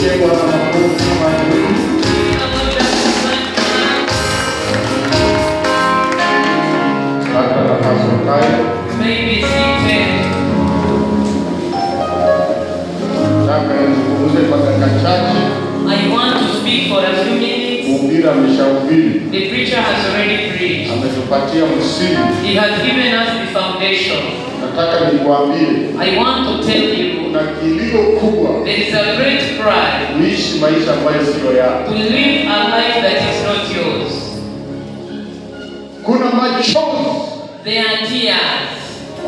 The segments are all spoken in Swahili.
I want to speak for a few minutes. The preacher has already preached. He has given us the foundation. I want to tell you, there is a great cry to live a life that is not yours. There are tears.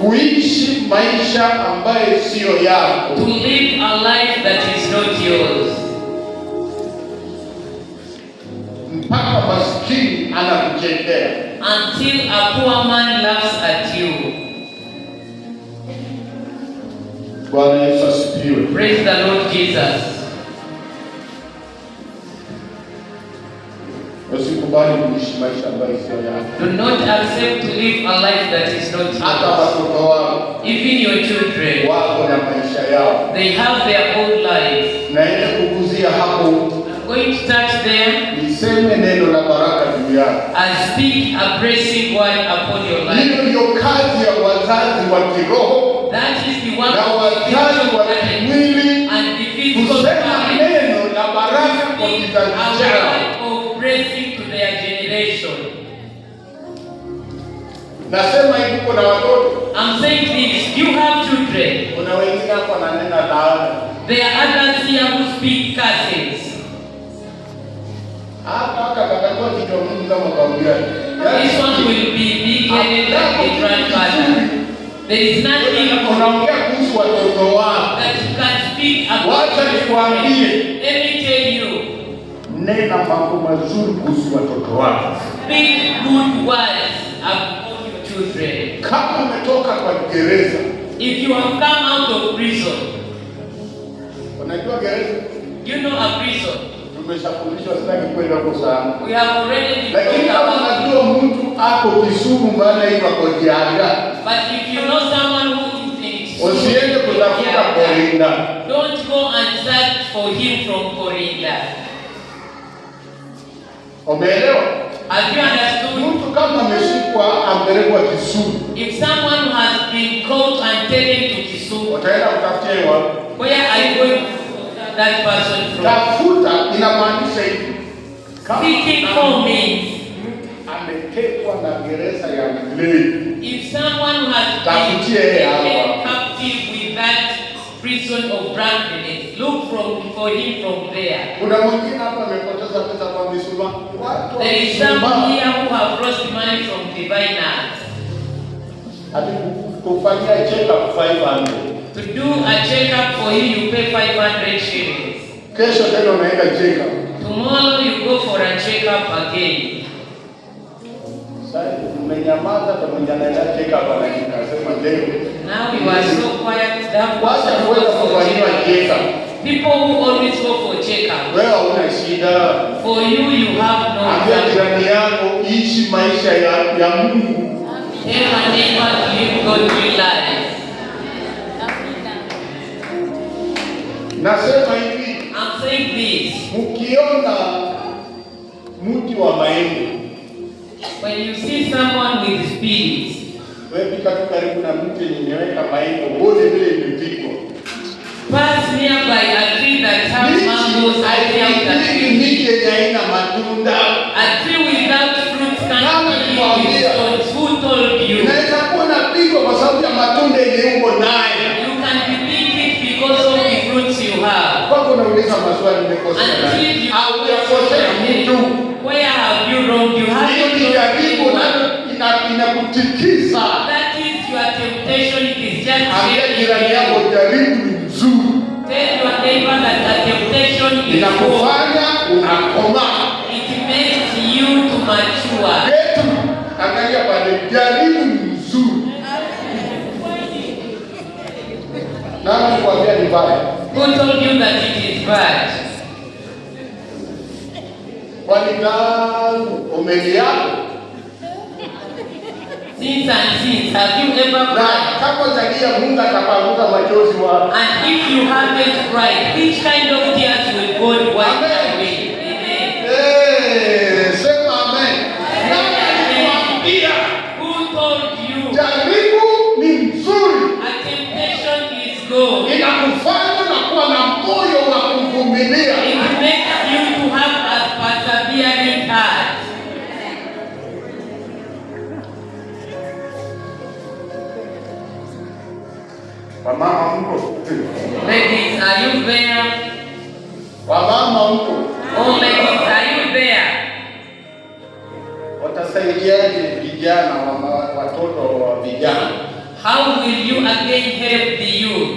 Kuishi maisha ambaye sio yako. To live a life that is not yours. Mpaka maskini anakuchekea. Until a poor man laughs at you. Bwana Yesu asifiwe. Praise the Lord Jesus. Usikubali kuishi maisha ambayo sio yako. Do not accept to live a life that is not yours. Hata watoto wako, even your children, wako na maisha yao. They have their own lives. Naenda kukuzia hapo. I'm going to touch them. Niseme neno la baraka juu yako. I speak a blessing word upon your life. Hiyo ndio kazi ya wazazi wa kiroho. That is the one na wazazi wa kimwili. And the physical family. Neno la baraka kwa kizazi chao. Blessing to their generation. Nasema hivi kuna watoto. I'm saying this, you have children. Kuna wengine hapo wananena laana. There are others here who speak curses. Hapa katakuwa kichwa Mungu kama kaubia. This one will be big-headed like a grandfather. There is nothing unaongea kuhusu watoto wako that you can speak about. Wacha nikwambie. Let me tell you. Nena mambo mazuri kuhusu watoto wako. Speak good words about your children. Kama umetoka kwa gereza. If you have come out of prison. Unajua gereza? You know a prison. Tumeshafundishwa sitaki kwenda huko sana. We have already been lakini kama unajua mtu ako Kisumu maana hiyo kwa jianga. But if you know someone who is usiende kutafuta Korinda. Don't go and search for him from Korinda. Umeelewa? Have you understood? Mtu kama ameshikwa ampelekwa Kisumu. If someone has been caught and taken to Kisumu, utaenda kutafutia wapi? Where are you going to that person from? Tafuta inamaanisha hivi. Seeking for means ametekwa na gereza ya Mlei. If someone has been taken captive with that prison of drunkenness, look for him from there. Kuna mwingine hapa amepoteza pesa kwa misuma. There is someone here who have lost money from diviners. Ati kufanyia check up 500. To do a check-up for you, you pay 500 shillings. Kesho tena unaenda check up. Tomorrow you go for a check-up again. Sasa umenyamaza kama mjana check up anasema leo. Now you are so quiet. That What's the way of check up? People who always go for check-up. Wewe una shida. For you, you have no. Ambia jirani yako ishi maisha ya Mungu. Tell my neighbor to live godly life. Nasema hivi. I'm saying this. Mkiona mti wa maembe. When you see someone with spirits. Wewe pika tu karibu na mti nimeweka maembe, wote vile imepigwa. Pass nearby a tree that has mangoes and miti yenye haina matunda. A tree without fruits can't be stones. Who told you? Unaweza kuwa unapigwa kwa sababu ya matunda yenye uko nayo. You can be beaten because of the fruits you have. Kwa nini unauliza maswali nimekosea? Au yakosea mtu? Where have you wronged? You have hiyo ni jaribu na inakutikisa. That is your temptation. It is just ambia jirani yako jaribu ni mzuri. Tell your neighbor that the temptation is inakufanya unakoma. It makes you to mature. Yetu angalia pale jaribu ni mzuri. Nani kuambia ni baya? Who told you that it is bad? Kwani gani umelia? Since and since, have you ever cried? Kama zalia Mungu atapanguza machozi wako. And if you haven't cried, which kind of tears will hamko? All ladies, are you there? Watasaidiaje vijana watoto wa vijana? How will you again help the youth?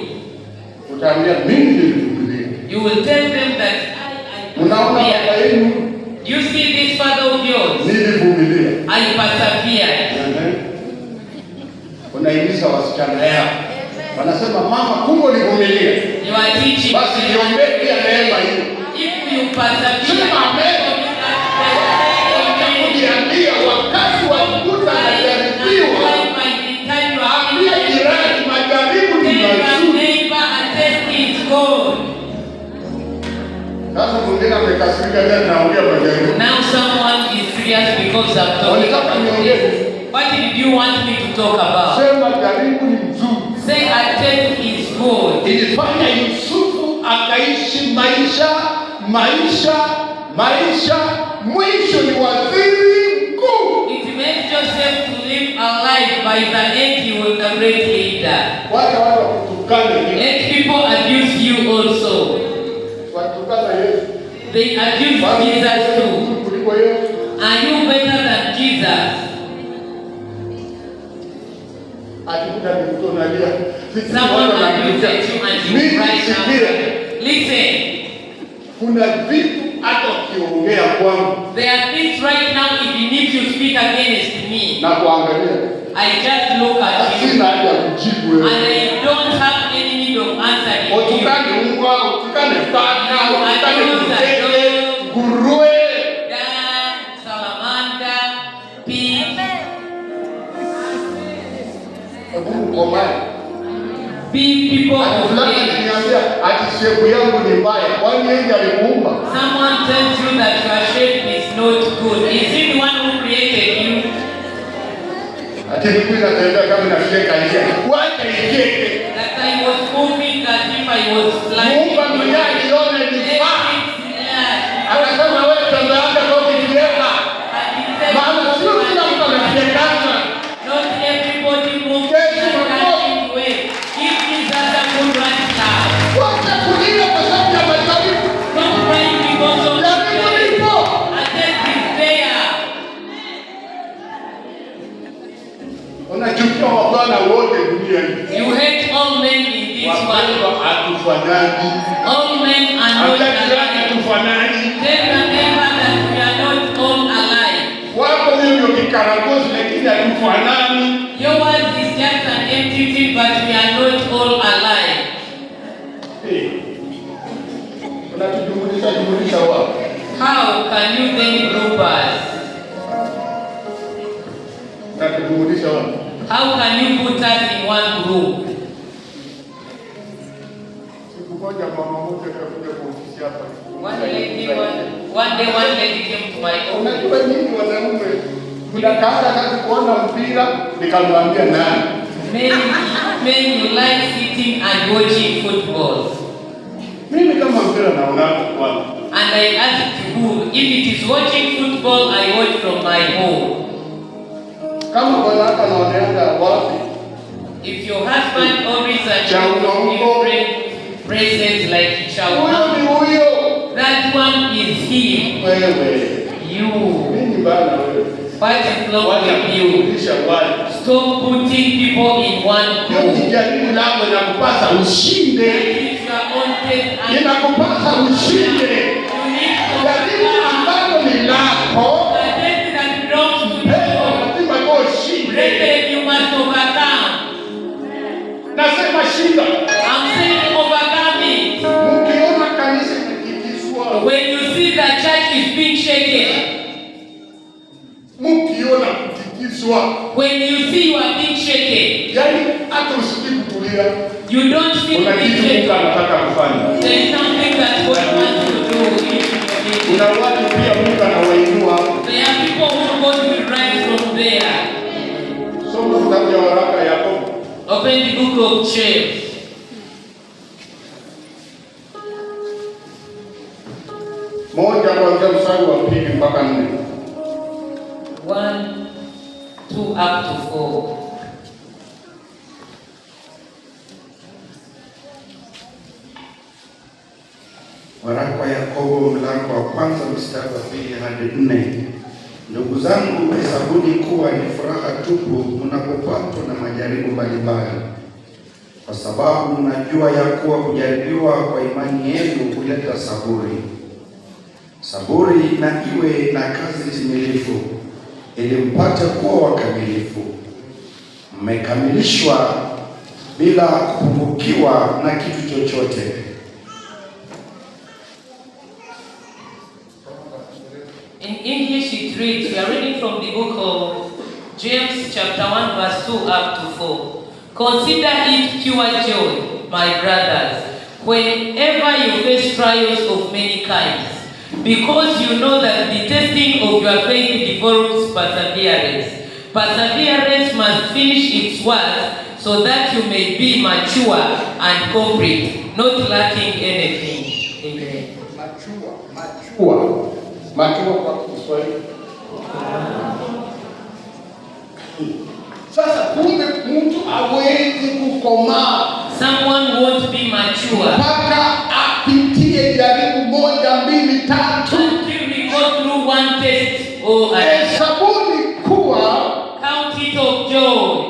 Utaambia mimi nilivumilia. You will tell them that Unaona baba yenu? You see this father of yours? Nilivumilia. I persevered. Unahimiza wasichana yao. Wanasema mama, kumbe ulivumilia. You are teaching. Basi niombee pia neema hiyo. If you persevere. Niambia wakati wa kukuta majaribiwa. Ambia jirani majaribu ni mazuri. Sasa mwingine amekasirika tena naongea majaribu. Now someone is serious because I'm talking about this. What did you want me to talk about? Sema jaribu ni mzuri. Say a test is good. Ilifanya Yusufu akaishi maisha mwisho ni waziri mkuu. It made Joseph to live a life by the end he was a great leader. Watu wakutukana hivi. Let people abuse you also. Watukana Yesu. They abuse Jesus too. Kuliko Yesu. Are you better than Jesus? Someone abused you and you cry now. Listen. Kuna vitu hata ukiongea kwangu. There are things right now even if you speak against me. Na kuangalia. I just look at you. Sina haja kujibu wewe. And I don't have any need of answering you. Utukane mbwa, utukane paka, utukane mtende, nguruwe. Salamander, pig. Be people of faith. Someone tells you that your shape is not good. Is it the one who created you? That I was moving as if I was flying. Not everybody moves that way. Give Jesus a good right now. Don't pray because of the death is there. You hate all men in this world. All men are not alike. Tell your neighbor that we are not all alike. Yours is just an entity, but we are not all alike. How can you then group us? How can you put us in one group? One lady came to my office. Men you like sitting and watching football. And I asked who, if it is watching football, I watch from my home. If your husband always different presents like Shawu, that one is him. You. What is wrong with you? Stop putting people in one group. If you are on taste and you need to you must overcome. I'm saying overcome it. When you see the church is being shaken, when you see you are being shaken, you don't feel being shaken. There is something that God wants to do. There are people who God will rise from there. Open the book of James. Moja kuanzia mstari wa 2 mpaka 4. 1, 2 up to 4. Waraka wa Yakobo Yakobo mlango wa kwanza mstari wa 2 hadi 4. Ndugu zangu, hesabuni kuwa ni furaha tupu mnapopatwa na majaribu mbalimbali, kwa sababu mnajua ya kuwa kujaribiwa kwa imani yenu huleta saburi. Saburi na iwe na kazi timilifu, ili mpate kuwa wakamilifu, mmekamilishwa bila kupungukiwa na kitu chochote. In English it reads, we are reading from the book of James chapter 1 verse 2 up to 4. Consider it pure joy, my brothers, whenever you face trials of many kinds, because you know that the testing of your faith develops perseverance. Perseverance must finish its work, so that you may be mature and complete, not lacking anything. Amen. Mature kwa Kiswahili. Sasa kumbe mtu hawezi kukomaa. Someone won't be mature mpaka apitie jaribu 1, 2, 3 until we go through one test or another. Hesabuni kuwa, count it of joy,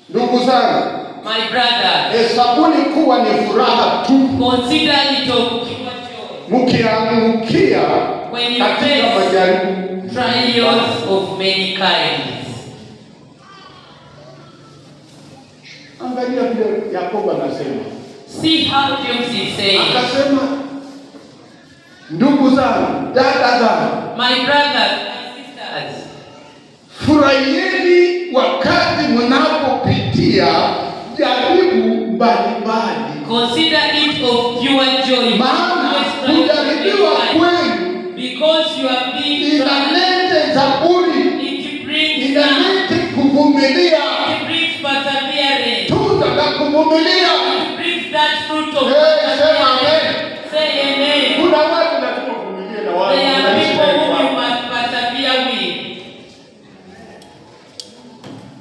ndugu zangu, my brother, hesabuni kuwa ni furaha tu. Consider it of pure joy mkiangukia when you katika majaribu, trials of many kinds. Angalia vile Yakobo anasema. See how James is saying. Akasema, ndugu zangu, dada zangu, my brothers and sisters, furahieni wakati mnapopitia jaribu mbalimbali. Consider it of pure joy, maana kujaribiwa kwenu because you are being inaleta saburi, it brings inaleta kuvumilia, it brings perseverance, tunda la kuvumilia. it brings that fruit of Sema amen. Say amen. Kuna watu lazima kuvumilia na watu. There are people who you must persevere with.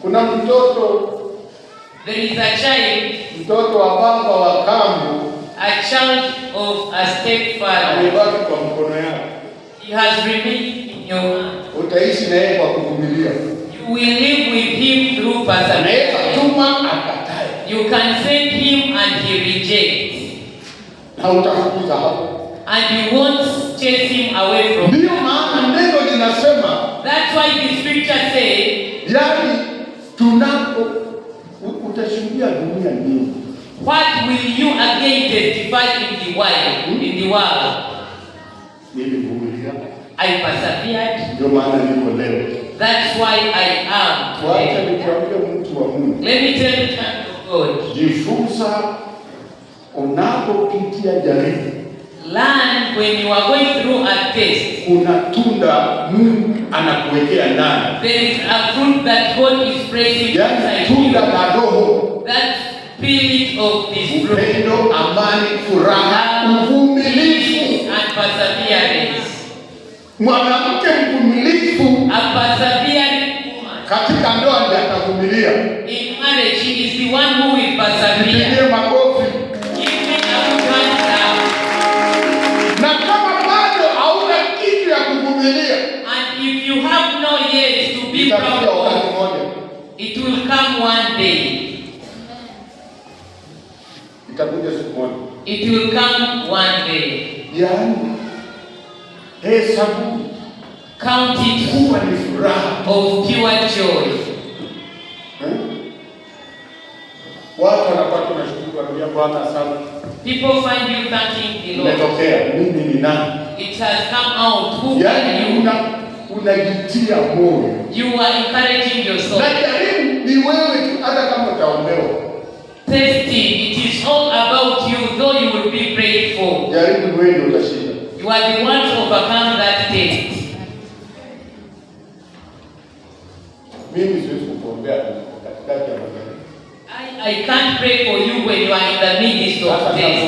Kuna mtoto, there is a child, mtoto wa baba wa kambo, a child of a stepfather, amebaki kwa mkono yake. he has remained in your hand. Utaishi na yeye kwa kuvumilia. You will live with him through perseverance. Tuma akatae. You can send him and he rejects. Na utafukuza hapo. And you won't chase him away from. Ndio maana neno linasema, that's why the scripture says, yani tunapo utashuhudia dunia nini? what will you again testify in the world? In the world, nilivumilia, I persevered. Ndio maana niko leo. That's why I am today. Wacha nikwambie mtu wa Mungu. Let me tell you, child of God. Jifunza unapopitia jaribu. Learn when you are going through a test. Kuna tunda Mungu anakuwekea ndani. There is a fruit that God is placing inside you. Tunda la Roho. That spirit of this fruit. Upendo, amani, furaha, uvumilivu and perseverance. Mwanamke mvumilivu, a persevering woman, katika ndoa ndiye atavumilia. In marriage, she is the one who will persevere. Pigie makofi. Give me a good hand. Na kama bado hauna kitu ya kuvumilia, and if you have no yet to be proud of, it will come one day. Itakuja siku moja. It will come one day. Yani, hesabu, count it kuwa ni furaha of pure joy. Watu wanapata na shukuru kwa Bwana sana. People find you thanking the Lord. Imetokea, mimi ni nani? It has come out. Who yani are you? Unajitia moyo. You are encouraging yourself. Na jaribu ni wewe tu, hata kama utaombewa. Testing, it is all about you, though you will be prayed for. Jaribu ni wewe ndio utashinda. You are the one to overcome that test. Mimi siwezi kukuombea katikati ya majaribu. I can't pray for you when you are in the midst of test.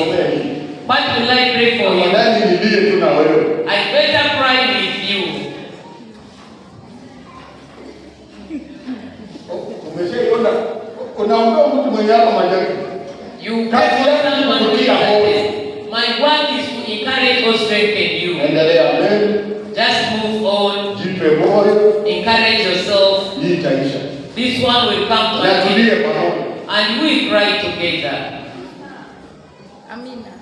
What will I pray for you? I better cry with you. You pray for someone who is like this. My work is to encourage us strengthen you. Endelea mbele. Just move on. Jipe moyo. Encourage yourself. Hii itaisha. This one will come to an end. And we cry together. Amina.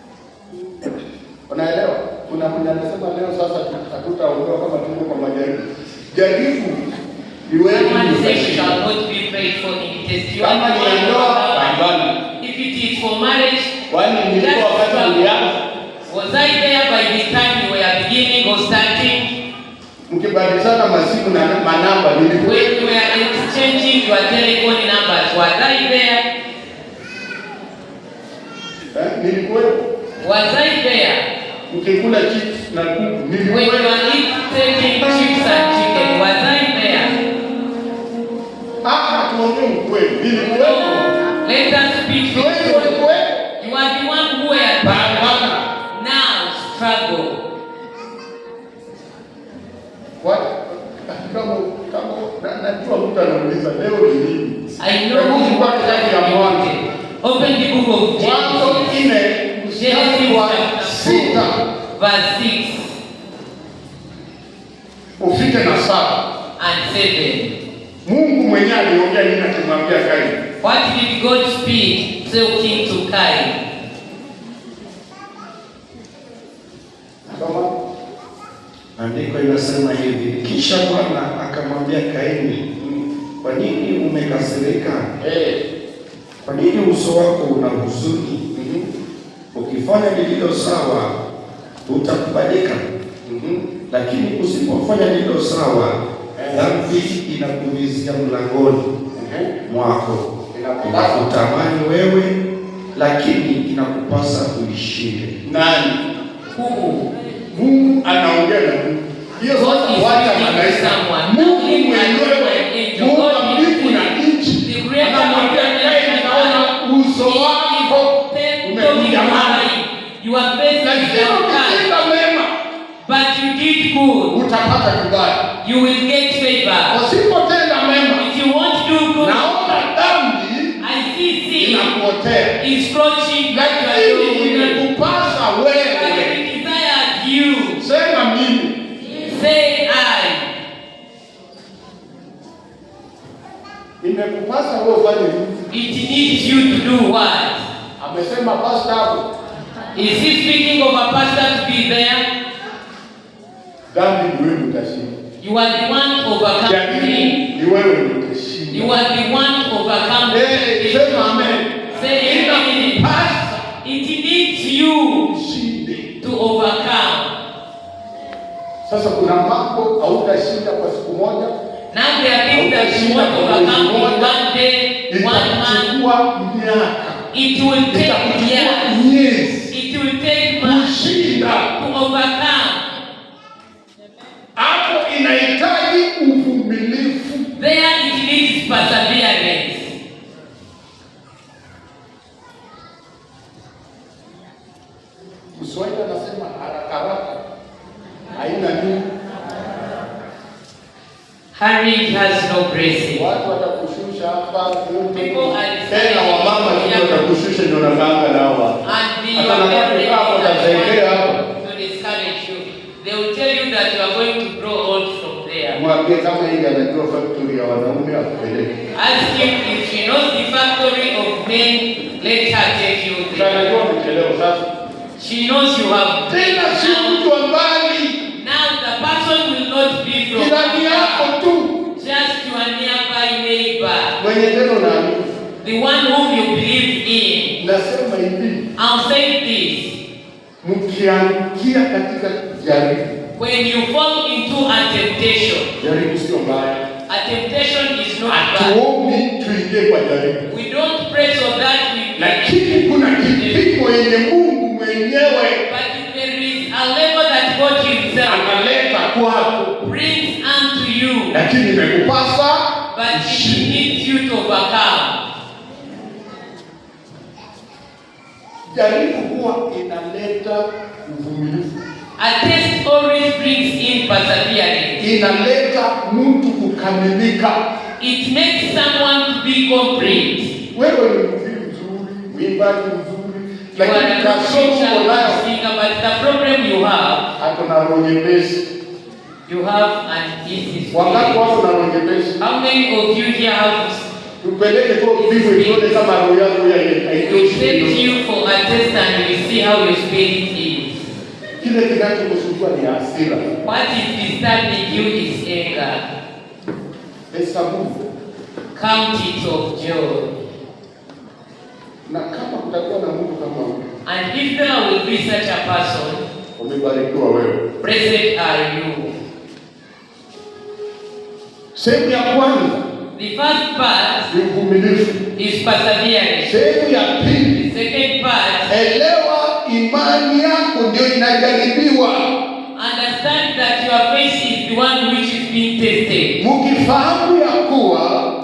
Unaelewa? Kuna mmoja anasema leo sasa hatutaondoa kama tuko kwa majaribu. Jaribu liweje? Shall not be prayed for in test. Kama ni ndoa, pambana. If it is for marriage, kwani nilikuwa wakati ulianza? Was I there by the time you were beginning or starting? Mkibadilishana masimu na manamba nilikuwa. When you were exchanging your telephone numbers, was I there? Nilikuwa. Was I there? Mkikula chips na kuku nilikuwa. When you were eating chips and chicken, was I there? Tuongee ukweli. Nilikuwa. Let us speak the truth. You are the one who are now struggle. What? Kama najua mtu anauliza leo ni nini? I know who want that Mwanzo. Open the book of Mwanzo Genesis 4:6 verse 6 ufike na 7 and 7. Mungu mwenyewe aliongea nini akimwambia Kaini? What did God speak talking to Cain? Andiko inasema hivi, kisha Bwana akamwambia Kaini, kwa nini umekasirika? Kwa nini uso wako una huzuni? Ukifanya lililo sawa utakubalika, lakini usipofanya lililo sawa dhambi inakuvizia mlangoni mwako. Inakutamani wewe, lakini inakupasa uishinde. Nani? Mungu anaongea na Mungu. Hiyo sasa wacha anaita Mungu mwenyewe. Mungu mbingu na nchi. Anamwambia Kaini, naona uso wako umekuja mbali. You are facing mema. But you did good. Utapata kibali. You will get favor. Usipotenda mema. If you want to do good, naona dhambi I see sin inakuotea. is approaching. Lakini inakupasa wewe. You sema mimi, say I. Imekupasa wewe ufanye nini? It needs you to do what? Amesema pastor. Is he speaking of a pastor to be there? Dhambi wewe utashinda. You are the one to overcome sin. Ni wewe utashinda. You are the one to overcome sin. Sema amen. Say amen. It needs you to overcome. Sasa kuna mambo hautashinda kwa siku moja. Now there are things that you want to overcome in one day, 1 month. It will take years. It will take months to overcome. Hapo inahitaji uvumilivu. There it needs perseverance. Mswahili anasema haraka haraka haina nini. Hurry has no blessing. Watu watakushusha hapa, tena wamama ndio watakushusha, ndio nakaanga nao hapa. To discourage you. They will tell you that you are going to grow old from there. Mwambie kama hii anajua factory ya wanaume akupeleke. Ask him if she knows the factory of men, let her take you there. Anajua mcheleo sasa. She knows you have. Tena si mtu mbali. Now the person will not be from jirani yako tu. Just your nearby neighbor. Mwenye neno na the one whom you believe in. Nasema hivi. I'll say this. Mkiangukia katika jaribu. When you fall into a temptation. Jaribu sio mbaya. A temptation is not bad. Hatuombi tuingie kwa jaribu. We don't pray so that we. Lakini kuna kipimo yenye Mungu mwenyewe. But there is a level that God himself analeta kwako. Brings unto you. Lakini imekupasa. But it needs you to overcome. Jaribu huwa inaleta uvumilivu. A test always brings in perseverance. Inaleta mtu kukamilika. It makes someone to be complete. Wewe ni mzuri, mwimbaji mzuri, You are a preacher, but the problem you have, you have an easy spirit. How many of you here have? We take you for a test and we see how your spirit is. What is disturbing you is anger. Count it of joy. And if there will be such a person, blessed are you. The first part is perseverance. The second part, understand that your faith is the one which is being tested.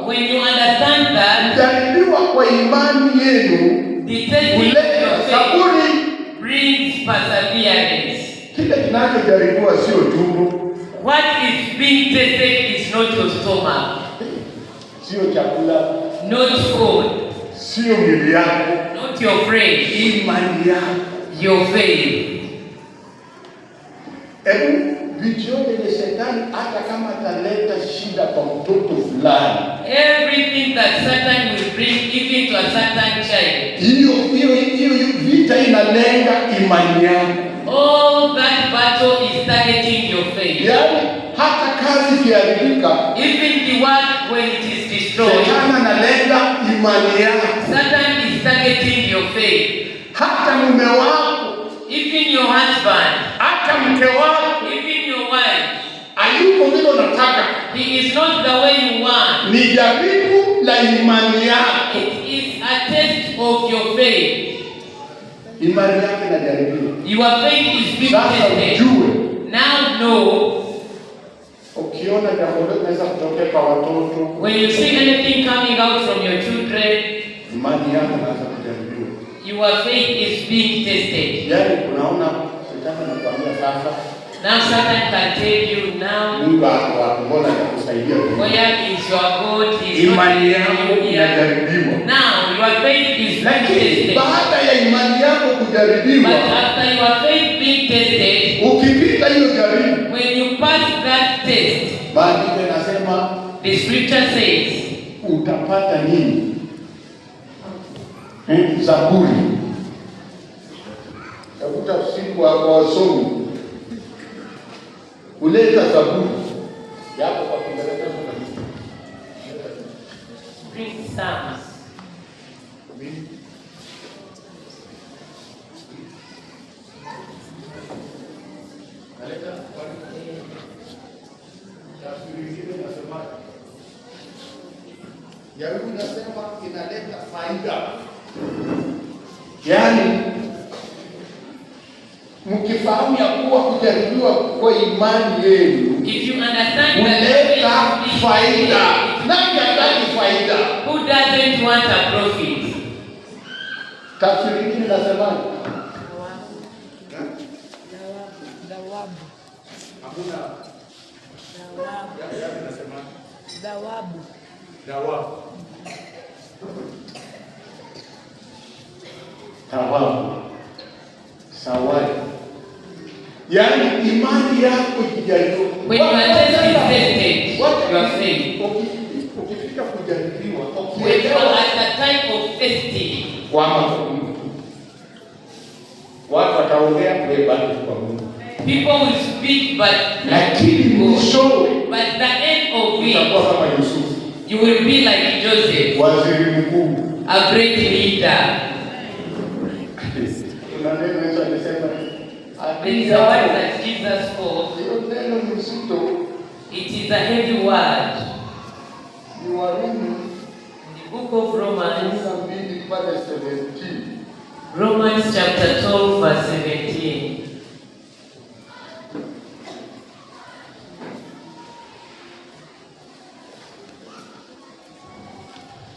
When you understand that, the testing of your faith brings perseverance. What is being tested is not your stomach, not food, not your faith, your faith. Everything that Satan will bring even to a certain child, all that battle is targeting your faith. Even the one when it is destroyed, Satan is targeting your faith. Even your husband, even your wife, he is not the way you want. It is a test of your faith. Your faith is being tested. Now know, when you see anything coming out from your children, your faith is being tested. Now Satan can tell you now, where is your God? He's not here. Now your faith is being tested. But after your faith being tested, when you pass that test, the scripture says, utapata nini? Zaburi. Takuta siku wa wasomi. Uleta zaburi. Yako kwa Kiingereza sana. Bring Psalms. Yaani nasema inaleta faida. Yaani mkifahamu ya kuwa kujaribiwa kwa imani yenu, if you understand huleta faida. Nani hataki faida? Who doesn't want a profit? Tafsiri nyingine nasema thawabu. Sawadi. Yaani imani yako ikijaribiwa. When you are tested, your faith. Ukifika kujaribiwa, when you are at the time of testing, watu wataongea kubali kwa Mungu. People will speak but lakini mwisho, but the end of it, utakuwa kama Yusufu. You will be like Joseph, waziri mkuu, a great leader. Kuna neno Yesu alisema, there is a word that Jesus spoke. Neno mzito. It is a heavy word. Ni Warumi, in the book of Romans, Romans chapter 12 verse 17.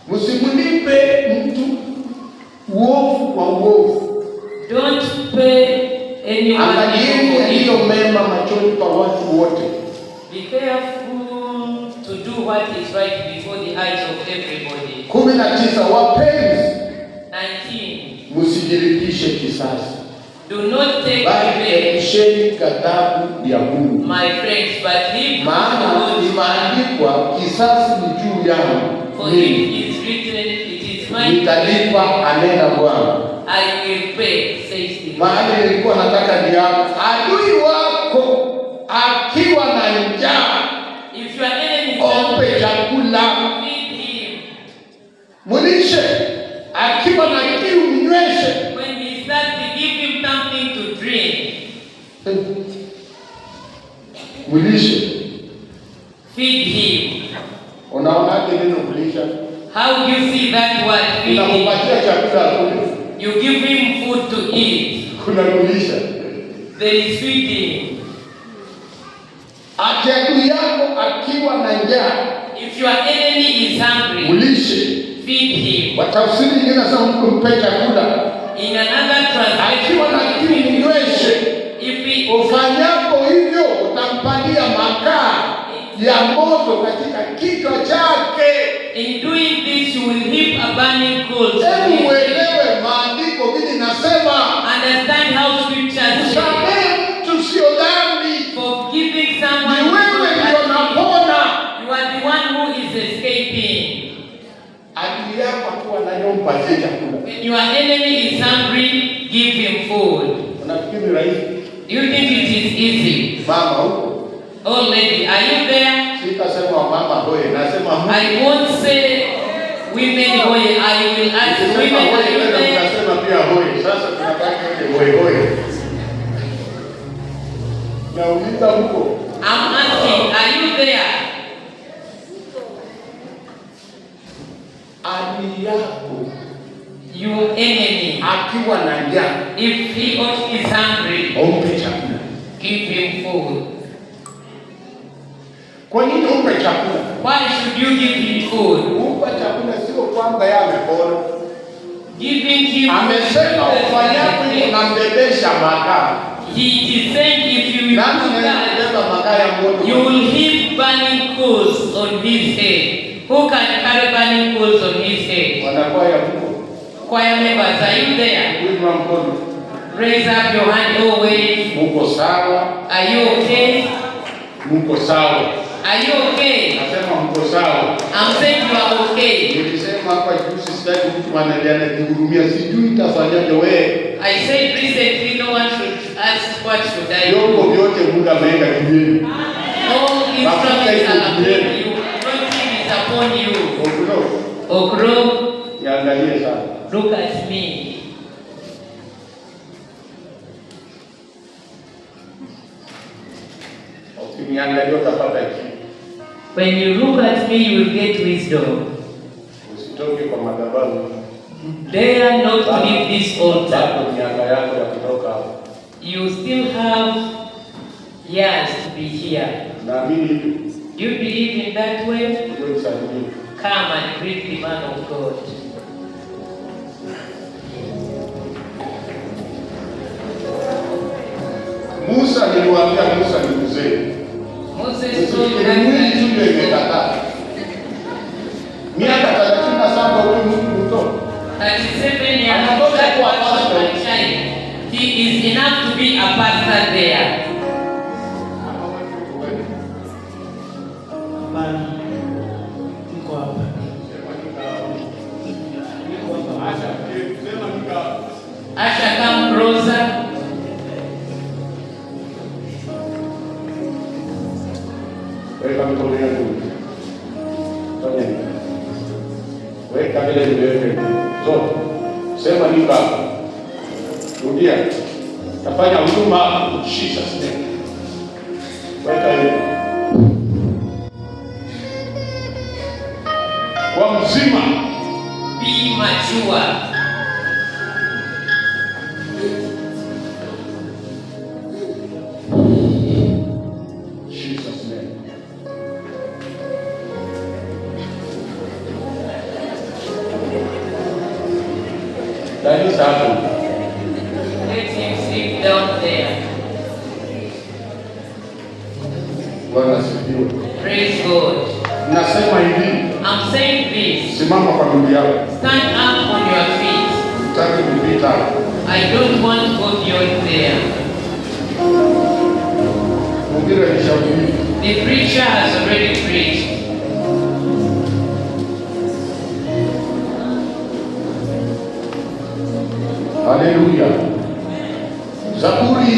Msimunipe mtu uovu kwa uovu. Don't pay anyone hiyo mema machoni pa watu wote. Be careful to do what is right before the eyes of everybody. 19 wapenzi. 19. msijilipishe kisasi. Do not take revenge. Epusheni ghadhabu ya Mungu. My friends, but leave. Maana imeandikwa, kisasi ni juu yangu. For it is written, it is mine. Nitalipa, anena Bwana. I will pay, says the Lord. Mahali nilikuwa nataka ni adui wako akiwa na njaa, if your enemy ompe chakula, feed him. Mulishe. Akiwa na kiu, mnyweshe. When he starts to give him something to drink, Mulishe. feed him. Unaonaje neno kulisha? How do you see that word feed him? Unampatia chakula kule. You give him food to eat. Kuna kulisha. There is feeding. Adui yako akiwa na njaa, if your enemy is hungry, mulishe. Feed him. Watafsiri nyingine nasema mpe chakula. In another translation, akiwa na kiu mnyweshe. Ufanyapo hivyo utampalia makaa ya moto katika kichwa chake. In doing this you will heap a burning coal. Hebu uelewe maandiko vile nasema. Understand how scriptures say. Kusamehe mtu sio dhambi. Forgiving someone. Ni wewe ndio unapona. You are the one who is escaping. Adui yako akiwa nayo mpatie chakula. When your enemy is hungry, give him food. Unafikiri rahisi? You think it is easy? Mama huko. Oh lady, are you there? Sitasema mama hoye, nasema I won't say women hoye. I will ask women, are you there? Nasema pia hoye. Sasa tunataka hoye hoye. Nauliza huko. I'm asking, are you there? Adui yako, your enemy, akiwa na njaa, if he is hungry, umpe chakula. Give him food. Kwa nini umpe chakula? Why should you give him food? Umpa chakula sio kwamba yeye amepona. Giving him amesema ufanyapo unambebesha makaa. He is saying if you will do that, you will heap burning coals on his head. Who can carry burning coals on his head? Wanakwaya huko. Choir members, are you there? Kuinua mkono. Raise up your hand always. Muko sawa? Are you okay? Muko sawa. Are you okay? Nasema mko sawa. I'm saying you are okay. Nilisema hapa juzi sitaki mtu ananihurumia, sijui itafanyaje wewe. I said recently no one should ask what should I do. Yoko vyote Mungu ameenda kinyeni. All instruments are upon you. Nothing is upon you. Okro. Niangalie sana. Look at me. Ukiniangalia utapata kitu. When you look at me, you will get wisdom. Usitoke kwa madhabahu. Dare not to leave this altar. Miaka yako ya kutoka hapo. You still have years to be here. Naamini hivi. Do you believe in that way? Ndio nisaidie. Come and greet the man of God. Musa niliwaambia Musa ni mzee. Moses told that ndio imekataa. Miaka 37 huyu mtu mtoto. 37 years anatoka kwa pastor. He is enough to be a pastor there. Hapana. Niko hapa. Asha, come closer. Weka mikono yako. Fanya hivi. Weka vile vile. Zote. Sema nika. Rudia. Tafanya huduma Jesus name. Weka hivi. Kwa mzima. Be mature. That is happening. Let him sit down there. Bwana asifiwe. Praise God. Nasema hivi. I'm saying this. Simama kwa miguu yako. Stand up on your feet. Sitaki kupita. I don't want to go beyond there. The preacher has already preached. Hallelujah. Zaburi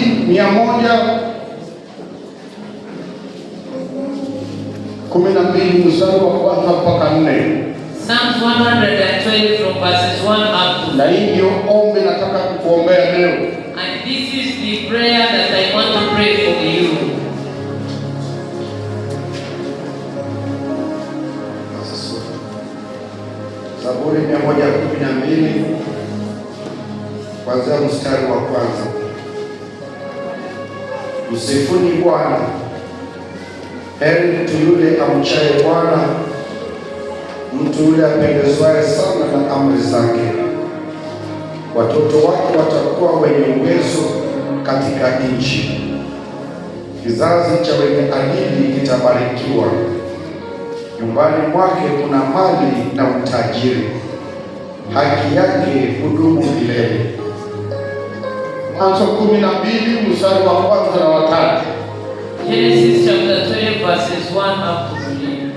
112 mstari wa kwanza mpaka 4. Psalms 112 from verses 1 up to 4. Na hiyo ombi nataka kukuombea leo. And this is the prayer that I want to pray for you. Zaburi 112 kuanzia mstari wa kwanza. Msifuni Bwana, heri mtu yule amchaye Bwana, mtu yule apendezwaye sana na amri zake. Watoto wake watakuwa wenye uwezo katika nchi. Kizazi cha wenye adili kitabarikiwa. Nyumbani mwake kuna mali na utajiri, haki yake hudumu milele. Mwanzo 12 mstari wa kwanza na wa 3. Genesis chapter 12 verses 1 up to 3.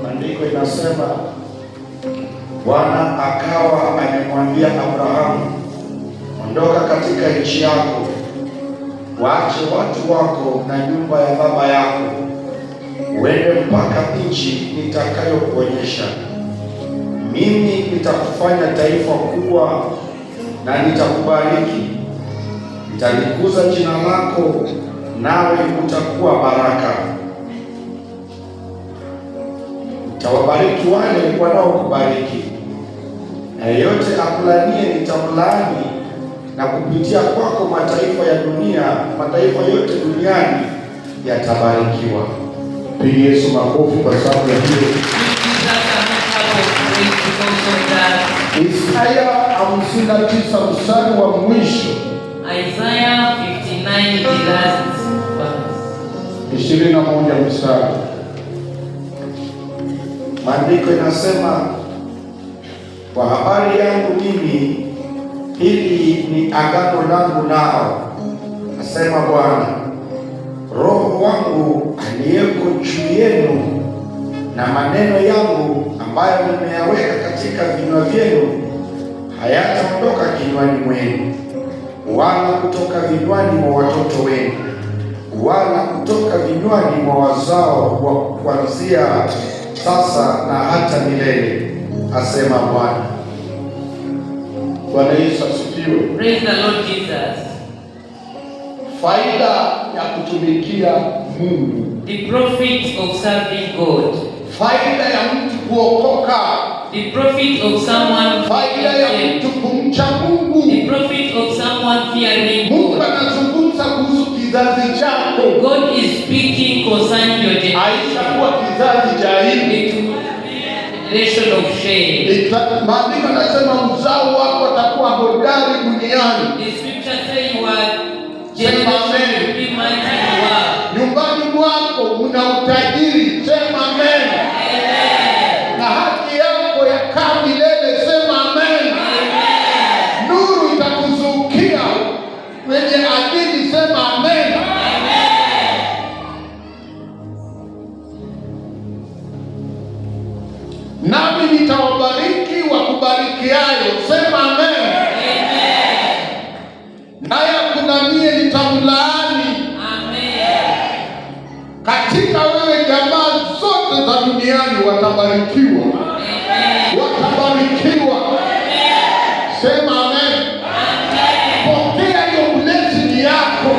Maandiko inasema, Bwana akawa amemwambia Abrahamu, ondoka katika nchi yako, waache watu wako na nyumba ya baba yako, uende mpaka nchi nitakayokuonyesha. Mimi nitakufanya taifa kubwa na nitakubariki, nitalikuza jina lako, nawe utakuwa baraka. Nitawabariki wale wanaokubariki, na yeyote akulanie nitamlaani, na kupitia kwako mataifa yote duniani yatabarikiwa. Pigia Yesu makofi kwa sababu ya hiyo. Isaya 59 mstari wa mwisho. Isaiah 59 the last verse. 21 mstari. Maandiko inasema, kwa habari yangu mimi, hili ni agano langu nao, asema Bwana, Roho wangu aliyeko juu yenu na maneno yangu ambayo nimeyaweka katika vinywa vyenu hayataondoka kinywani mwenu, wala kutoka vinywani mwa watoto wenu, wala kutoka vinywani mwa wazao wa kuanzia sasa na hata milele, asema Bwana. Bwana Yesu asifiwe. Praise the Lord Jesus. Faida ya kutumikia Mungu. The profit of serving God. Faida ya mtu kuokoka. The profit of someone. Faida ya mtu kumcha Mungu. The profit of someone fearing God. Mungu anazungumza kuhusu kizazi chako. God is speaking concerning your generation. Haitakuwa kizazi cha aibu. Generation of shame. Maandiko yanasema uzao wako atakuwa hodari duniani. The scripture say you are generation will be mighty in the world. Nyumbani mwako mna utajiri, sema amen. Amen. Na haki yako yakaa milele, sema amen. Amen. Nuru itakuzukia wenye adili, sema amen. Nami nitawabariki wakubarikiayo, sema amen. Amen. Naye akunanie nitamlaani. Amen. Katika wewe jamaa zote za duniani watabarikiwa. Amen. Watabarikiwa. Amen. Sema amen. Amen. Pokea hiyo blessing yako.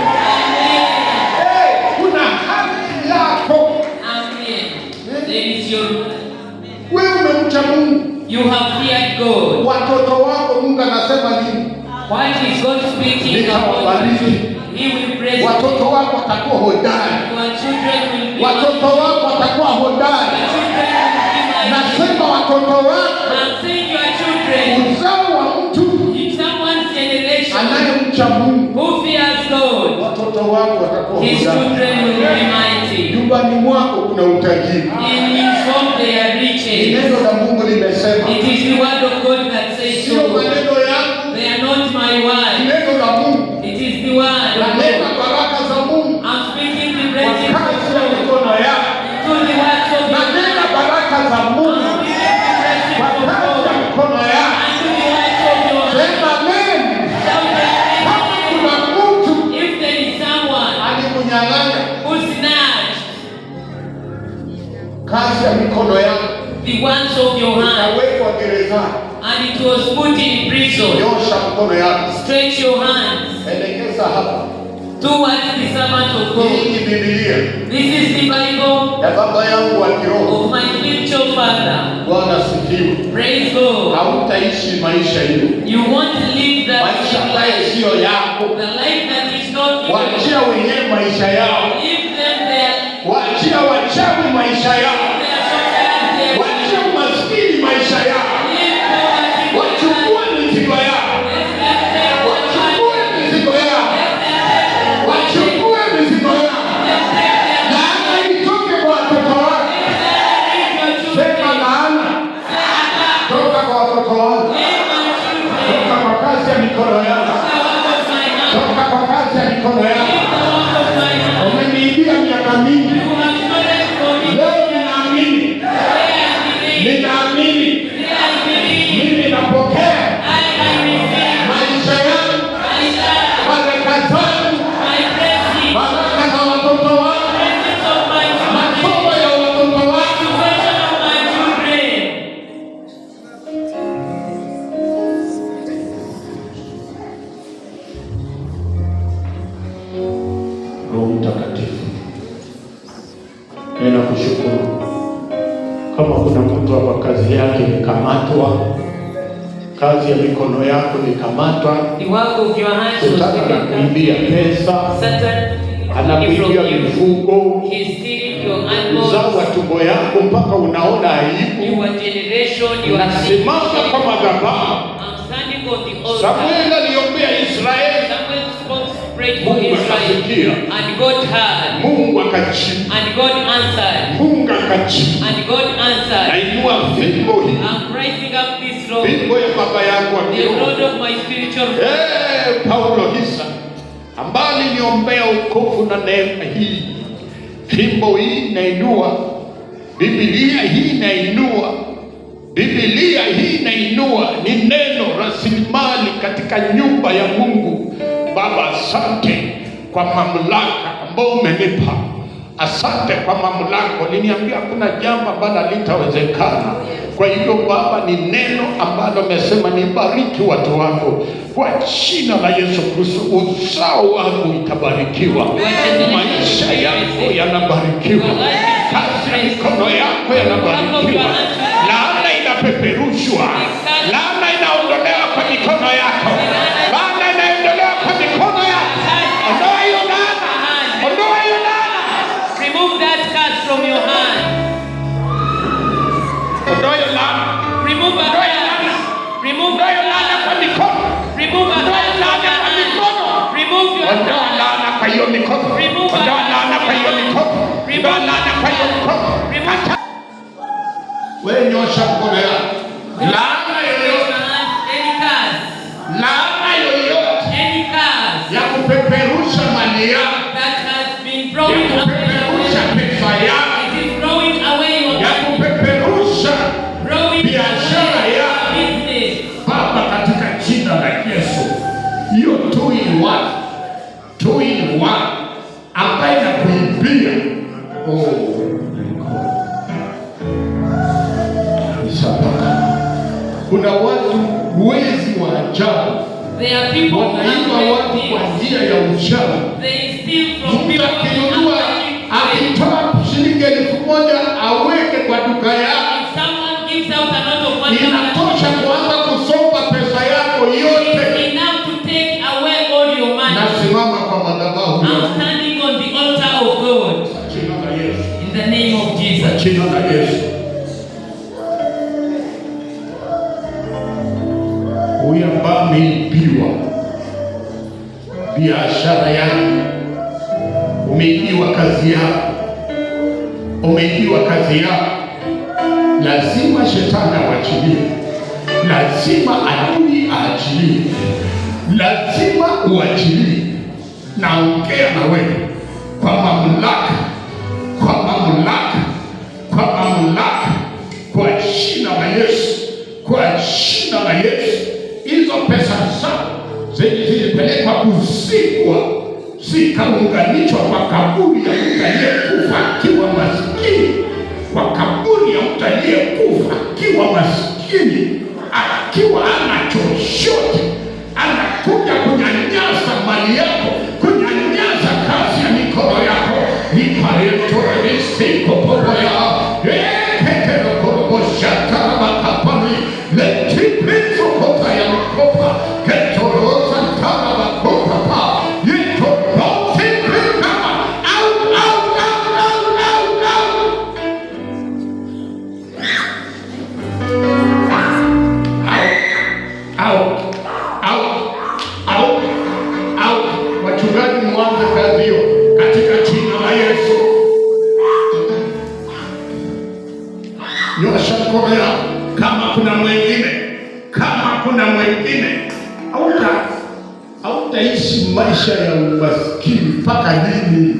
Amen. Kuna haki yako. Amen. There is your. Wewe umemcha Mungu. You have feared God. Watoto wako Mungu anasema nini? What is God speaking about? He will praise. Watoto wako watakuwa hodari. Your children will be. Watoto wako watakuwa hodari. Your children will be mighty. Nasema watoto wako, I'm saying your children. uzao wa mtu In someone's generation anayemcha Mungu, who fears God. watoto wako watakuwa His children will be mighty. Nyumbani mwako kuna utajiri. In his home they are riches. Neno la Mungu limesema. It is the word of God that says so. Sio maneno yangu. They are not my word. Neno la Mungu. It is the word of God. Neno baraka za Mungu. I'm speaking the blessings of Kazi ya God. mikono yako. To the words of God. Neno baraka za Mungu. I'm speaking the blessings of Kazi ya God. mikono yako. And to the words of God. Sema amen. Kama kuna mtu If there is someone alikunyang'anya who snatched kazi ya mikono yako, the ones of your hand awekwa gerezani, and it was put in prison, nyosha mkono yako, stretch your hands elekeza hapa. towards the servant of God. Hii ni Biblia This is the Bible ya baba yangu wa kiroho. of my spiritual father. Bwana sifiwe. Praise God. Hautaishi maisha hiyo, You want to live that maisha same ambayo life, siyo yako. the life that is not Waachia yours. wenyewe maisha yao, Leave them there. waachia wachawi maisha yao, They are so bad there. waachia umaskini maisha yao, Leave poverty. wachukue mizigo yao, Let them take what you want. wachukue mizigo yao, wachukue mizigo yao. Laana itoke kwa watoto wako. Sema laana toka kwa watoto wako, toka kwa kazi ya mikono yako, toka kwa kazi ya mikono yako. Umeniibia miaka mingi, leo ninaamini, ninaamini, mimi napokea maisha yangu, baraka zangu, baraka za watoto wangu, masomo ya watoto wangu. Roho Mtakatifu, ninakushukuru. Kama kuna mtu hapa kazi yake imekamatwa, kazi ya mikono yako imekamatwa, The work of your hands was Shetani taken. anakuibia pesa, Satan anakuibia mifugo, He's stealing your uzao animals, wa tumbo yako mpaka unaona aibu. your generation, your Nasimama kwa madhabahu. I'm standing on the altar. Samueli aliombea Israeli, Samuel spoke, prayed for Mungu Israel, akasikia, and God heard, Mungu akajibu, and God answered, Mungu akajibu. and God answered. Nainua fimbo hii, I'm rising up this road, fimbo ya baba yangu wa the kiroho. road of my spiritual father. Paulo Hisa ambaye niombea ukofu na neema hii. Fimbo hii nainua, Biblia hii nainua, Biblia hii nainua. Ni neno rasilimali katika nyumba ya Mungu. Baba, asante kwa mamlaka ambayo umenipa. Asante kwa mamlaka. Uliniambia kuna jambo ambalo litawezekana. Kwa hivyo Baba, ni neno ambalo umesema nibariki watu wako kwa jina la Yesu Kristo. Uzao wako itabarikiwa, maisha yako yanabarikiwa, kazi ya mikono yako yanabarikiwa. Laana inapeperushwa, laana inaondolewa kwa mikono yako, laana inaondolewa kwa mikono yako. Ondoa hiyo laana, ondoa hiyo laana. Remove that curse from your hand. Ondoa hiyo laana. Remove a curse. Remove Ondoa a hiyo laana kwa curse. mikono. Remove a Ondoa curse laana from kwa your mikono. hand. Remove your Ondoa curse. laana kwa hiyo mikono. Ondoa laana kwa hiyo mikono. Ondoa laana kwa hiyo mikono. Hata wewe nyosha mkono yako. Laana yoyote, Any curse. laana yoyote Any curse ya kupeperusha mali yako, that has been ya throwing away kupeperusha pesa yako, it is throwing away your ya kupeperusha throwing biashara away yako, your business. Baba, katika jina la Yesu, hiyo two in one ambaye inakuibia. Kuna watu wezi wa ajabu There are people who wanaiba have watu kwa njia ya uchawi. They steal from Mtu people akinunua, akitoa shilingi 1,000 aweke kwa duka yake, If someone gives out a lot of money, inatosha kuanza kusomba pesa yako yote. it's enough to take away all your money. Nasimama kwa madhabahu I'm standing on the altar of God jina la Yesu, in the name of Jesus. jina la Yesu. Huyu ambaye ameibiwa biashara yake, umeibiwa kazi yako, umeibiwa kazi yako. Lazima shetani awachilie, lazima adui aachilie, lazima uachilie. Naongea na wewe kwa mamlaka, kwa mamlaka, kwa mamlaka, kwa jina la Yesu, kwa jina la Yesu. Hizo pesa zako zenye zilipelekwa kuzikwa zikaunganishwa kwa kaburi ya mtu aliyekufa akiwa maskini, kwa kaburi ya mtu aliyekufa akiwa maskini, akiwa hana chochote, anakuja kunyanyasa mali yako, kunyanyasa kazi ya mikono yako. Iparetoresiikopoboya ekekerokoroboshatarakapani letipizokota ya mikopa ketorosa ntarabakopapa yetorotikikama au wachungaji, mwanze kazi hiyo katika jina la Yesu. Nyosha mkono yako. Kama kuna mwingine, hautaishi maisha ya umaskini mpaka lini?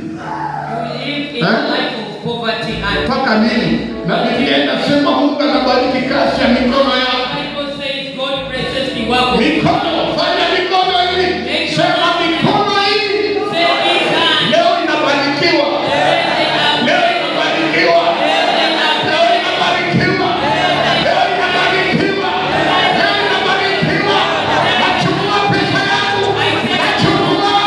Mpaka lini? Na Biblia inasema Mungu anabariki kazi ya mikono yako. Mikono, fanya mikono hii. Sema mikono hii. Leo inabarikiwa. Leo inabarikiwa. Leo inabarikiwa. Leo inabarikiwa. Leo inabarikiwa. Nachukua pesa yangu. Nachukua.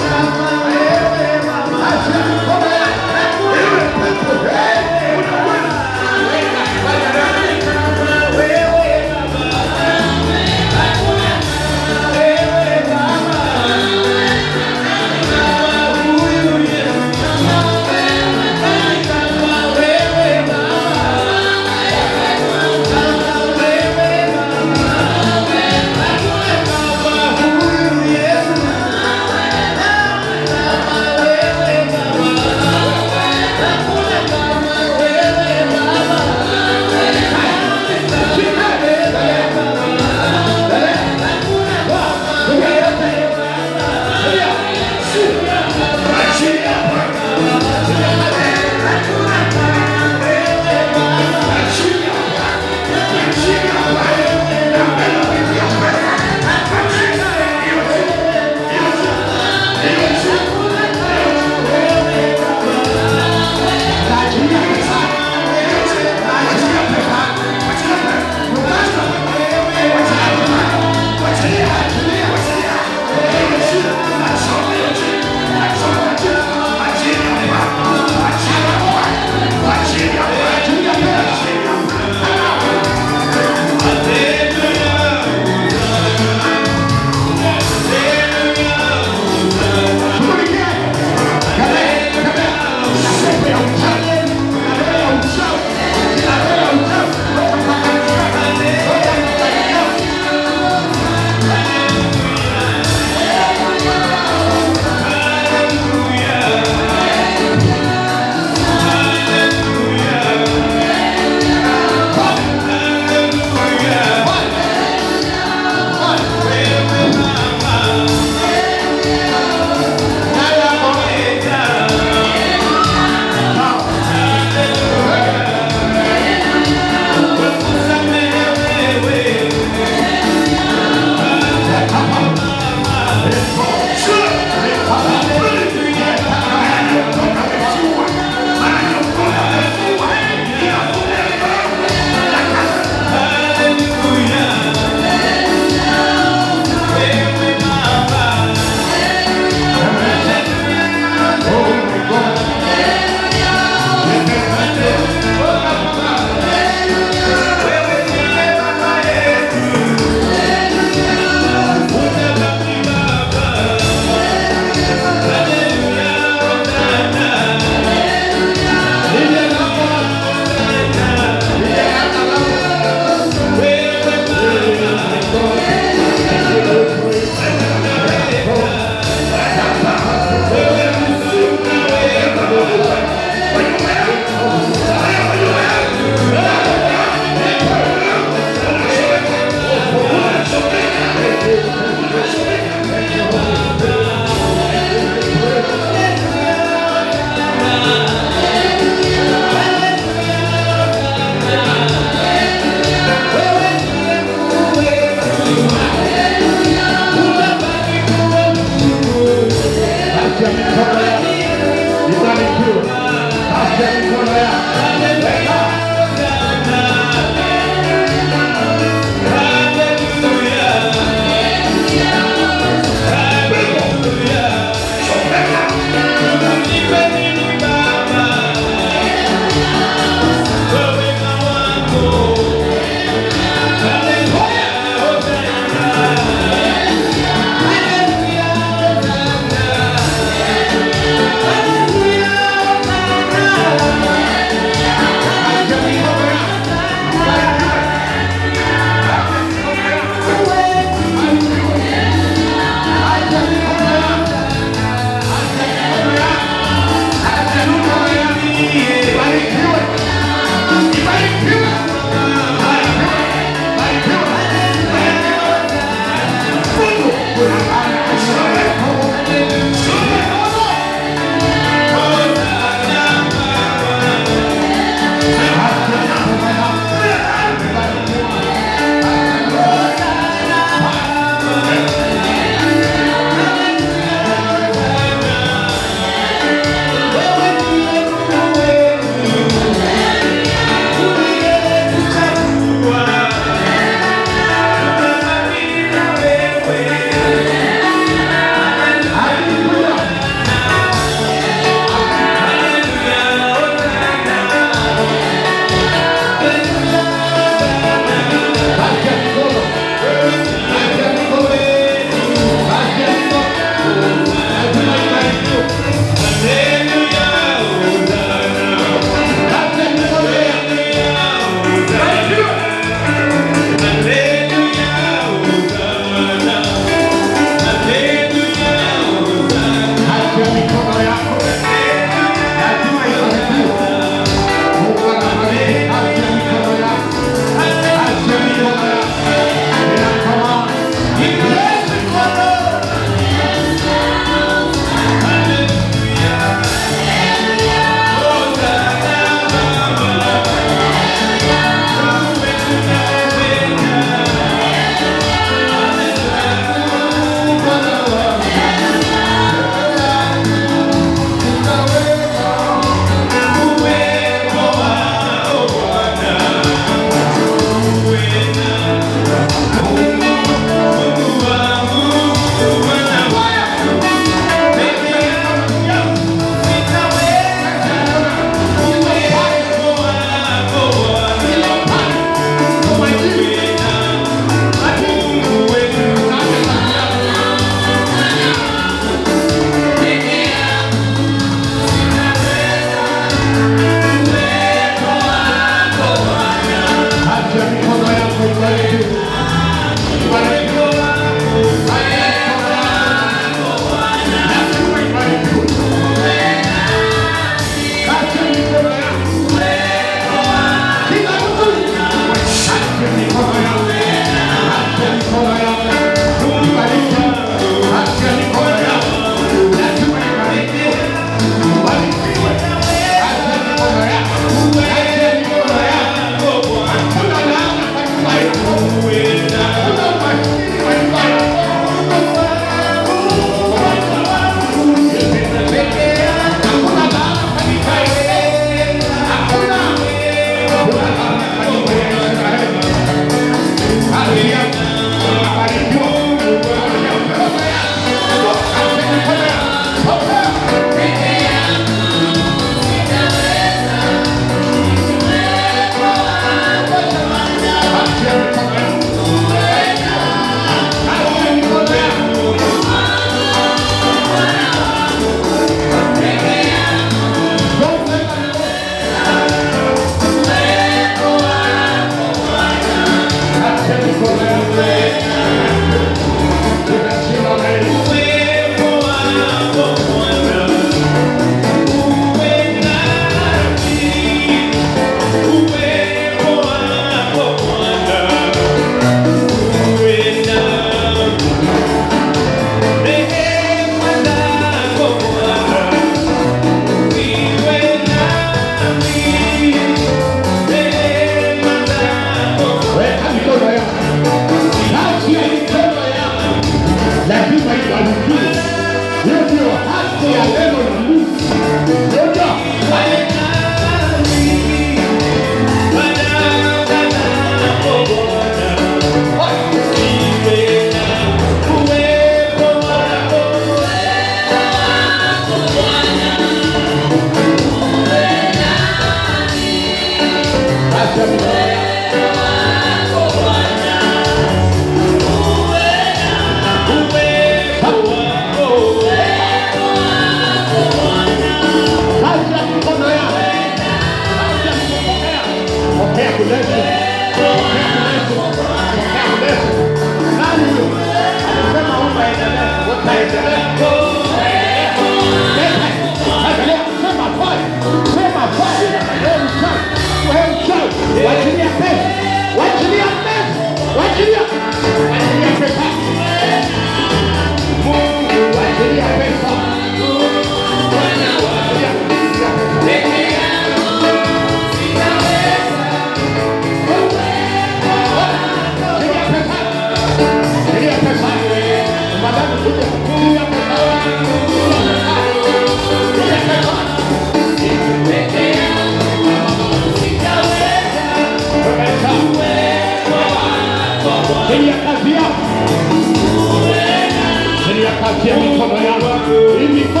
Mikono yangu